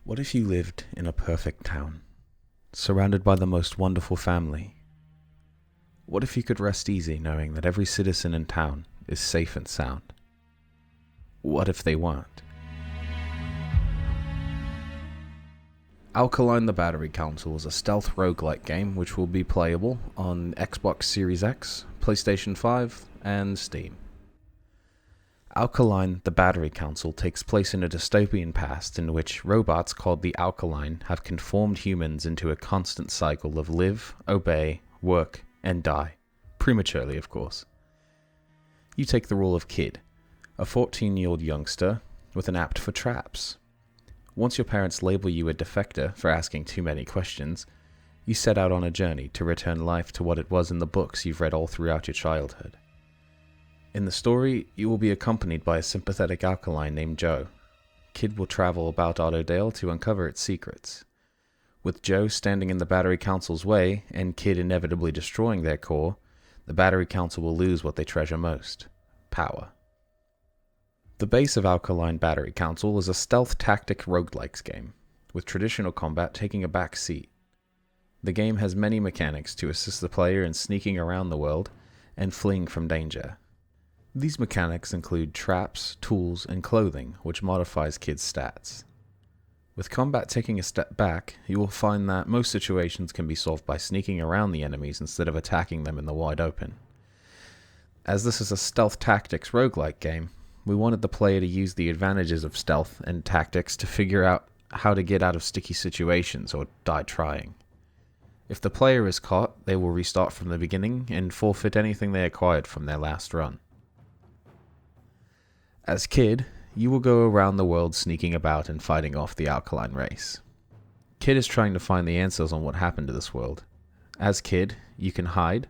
What if you lived in a perfect town, surrounded by the most wonderful family? What if you could rest easy knowing that every citizen in town is safe and sound? What if they weren't? Alkaline the Battery Council is a stealth roguelike game which will be playable on Xbox Series X, PlayStation 5, and Steam. Alkaline the Battery Council takes place in a dystopian past in which robots called the Alkaline have conformed humans into a constant cycle of live, obey, work, and die. Prematurely, of course. You take the role of Kid, a 14-year-old youngster with an apt for traps. Once your parents label you a defector for asking too many questions, you set out on a journey to return life to what it was in the books you've read all throughout your childhood. In the story, you will be accompanied by a sympathetic Alkaline named Joe. Kid will travel about Autodale to uncover its secrets. With Joe standing in the Battery Council's way, and Kid inevitably destroying their core, the Battery Council will lose what they treasure most: power. The base of Alkaline Battery Council is a stealth tactic roguelikes game, with traditional combat taking a back seat. The game has many mechanics to assist the player in sneaking around the world and fleeing from danger. These mechanics include traps, tools, and clothing, which modifies Kid's stats. With combat taking a step back, you will find that most situations can be solved by sneaking around the enemies instead of attacking them in the wide open. As this is a stealth tactics roguelike game, we wanted the player to use the advantages of stealth and tactics to figure out how to get out of sticky situations or die trying. If the player is caught, they will restart from the beginning and forfeit anything they acquired from their last run. As Kid, you will go around the world sneaking about and fighting off the Alkaline race. Kid is trying to find the answers on what happened to this world. As Kid, you can hide,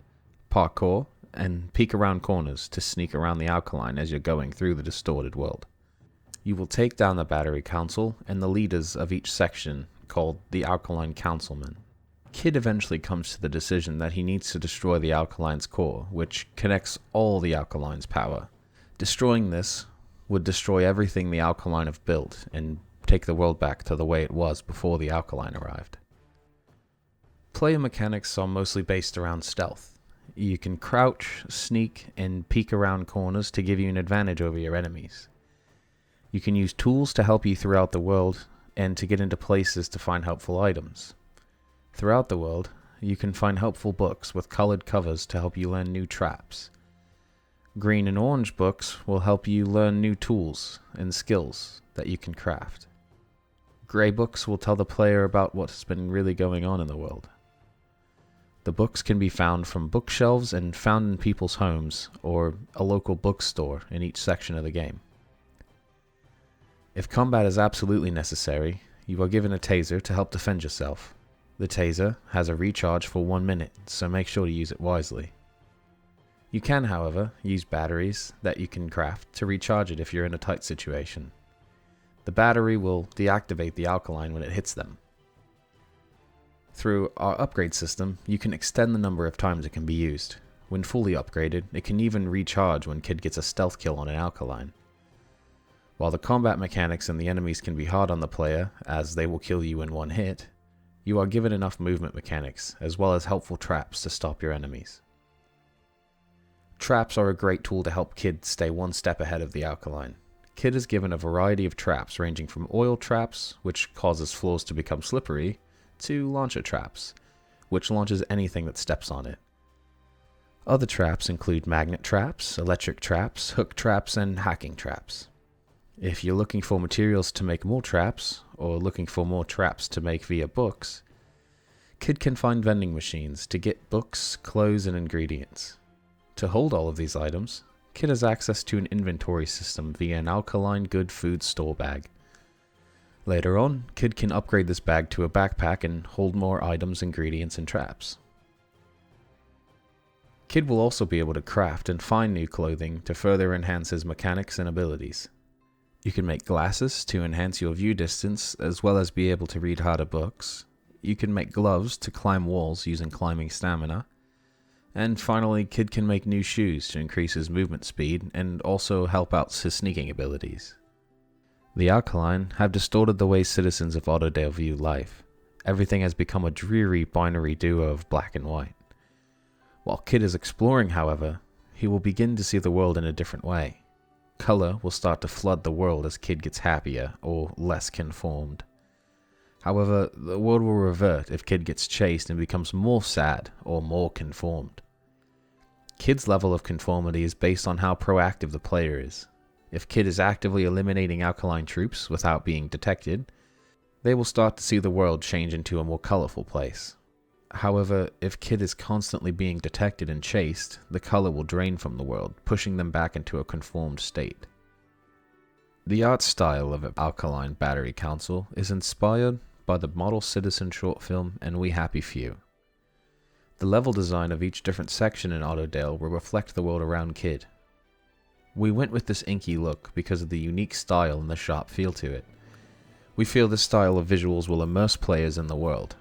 parkour, and peek around corners to sneak around the Alkaline as you're going through the distorted world. You will take down the Battery Council and the leaders of each section, called the Alkaline Councilmen. Kid eventually comes to the decision that he needs to destroy the Alkaline's core, which connects all the Alkaline's power. Destroying this would destroy everything the Alkaline have built and take the world back to the way it was before the Alkaline arrived. Player mechanics are mostly based around stealth. You can crouch, sneak, and peek around corners to give you an advantage over your enemies. You can use tools to help you throughout the world and to get into places to find helpful items. Throughout the world, you can find helpful books with colored covers to help you learn new traps. Green and orange books will help you learn new tools and skills that you can craft. Gray books will tell the player about what has been really going on in the world. The books can be found from bookshelves and found in people's homes or a local bookstore in each section of the game. If combat is absolutely necessary, you are given a taser to help defend yourself. The taser has a recharge for 1 minute, so make sure to use it wisely. You can, however, use batteries that you can craft to recharge it if you're in a tight situation. The battery will deactivate the Alkaline when it hits them. Through our upgrade system, you can extend the number of times it can be used. When fully upgraded, it can even recharge when Kid gets a stealth kill on an Alkaline. While the combat mechanics and the enemies can be hard on the player, as they will kill you in one hit, you are given enough movement mechanics, as well as helpful traps to stop your enemies. Traps are a great tool to help Kid stay one step ahead of the Alkaline. Kid is given a variety of traps ranging from oil traps, which causes floors to become slippery, to launcher traps, which launches anything that steps on it. Other traps include magnet traps, electric traps, hook traps, and hacking traps. If you're looking for materials to make more traps, or looking for more traps to make via books, Kid can find vending machines to get books, clothes, and ingredients. To hold all of these items, Kid has access to an inventory system via an Alkaline Good Food store bag. Later on, Kid can upgrade this bag to a backpack and hold more items, ingredients, and traps. Kid will also be able to craft and find new clothing to further enhance his mechanics and abilities. You can make glasses to enhance your view distance as well as be able to read harder books. You can make gloves to climb walls using climbing stamina. And finally, Kid can make new shoes to increase his movement speed and also help out his sneaking abilities. The Alkaline have distorted the way citizens of Otterdale view life. Everything has become a dreary binary duo of black and white. While Kid is exploring, however, he will begin to see the world in a different way. Color will start to flood the world as Kid gets happier or less conformed. However, the world will revert if Kid gets chased and becomes more sad or more conformed. Kid's level of conformity is based on how proactive the player is. If Kid is actively eliminating Alkaline troops without being detected, they will start to see the world change into a more colorful place. However, if Kid is constantly being detected and chased, the color will drain from the world, pushing them back into a conformed state. The art style of Alkaline Battery Council is inspired by the Model Citizen short film and We Happy Few. The level design of each different section in Otterdale will reflect the world around Kid. We went with this inky look because of the unique style and the sharp feel to it. We feel this style of visuals will immerse players in the world.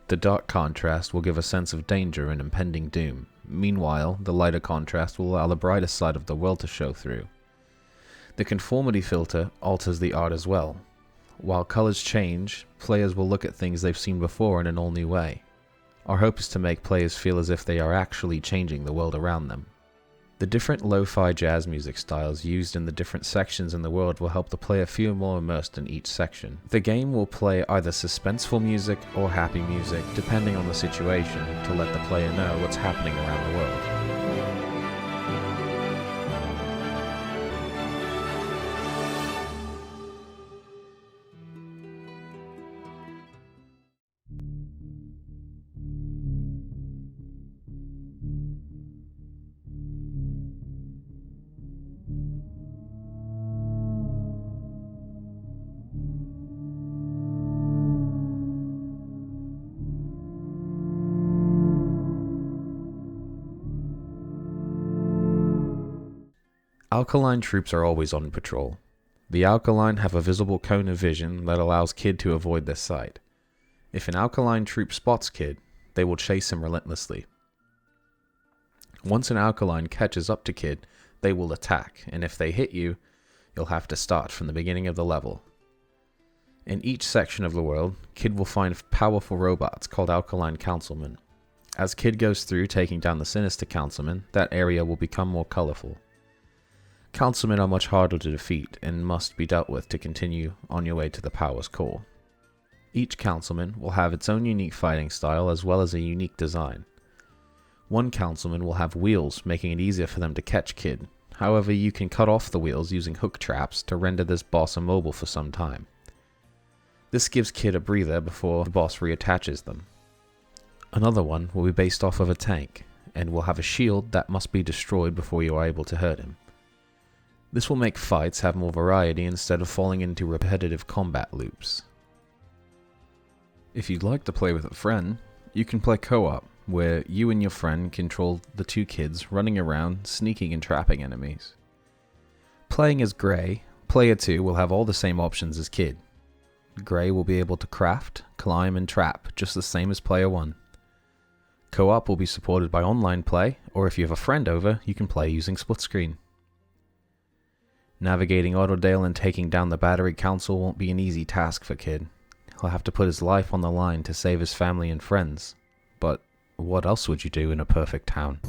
The dark contrast will give a sense of danger and impending doom. Meanwhile, the lighter contrast will allow the brighter side of the world to show through. The conformity filter alters the art as well. While colors change, players will look at things they've seen before in an all-new way. Our hope is to make players feel as if they are actually changing the world around them. The different lo-fi jazz music styles used in the different sections in the world will help the player feel more immersed in each section. The game will play either suspenseful music or happy music, depending on the situation, to let the player know what's happening around the world. Alkaline troops are always on patrol. The Alkaline have a visible cone of vision that allows Kid to avoid their sight. If an Alkaline troop spots Kid, they will chase him relentlessly. Once an Alkaline catches up to Kid, they will attack, and if they hit you, you'll have to start from the beginning of the level. In each section of the world, Kid will find powerful robots called Alkaline Councilmen. As Kid goes through taking down the sinister Councilmen, that area will become more colorful. Councilmen are much harder to defeat and must be dealt with to continue on your way to the power's core. Each Councilman will have its own unique fighting style as well as a unique design. One Councilman will have wheels, making it easier for them to catch Kid. However, you can cut off the wheels using hook traps to render this boss immobile for some time. This gives Kid a breather before the boss reattaches them. Another one will be based off of a tank, and will have a shield that must be destroyed before you are able to hurt him. This will make fights have more variety instead of falling into repetitive combat loops. If you'd like to play with a friend, you can play co-op, where you and your friend control the two kids running around, sneaking and trapping enemies. Playing as Grey, player 2 will have all the same options as Kid. Grey will be able to craft, climb and trap, just the same as player 1. Co-op will be supported by online play, or if you have a friend over, you can play using split screen. Navigating Otterdale and taking down the Battery Council won't be an easy task for Kid. He'll have to put his life on the line to save his family and friends. But what else would you do in a perfect town?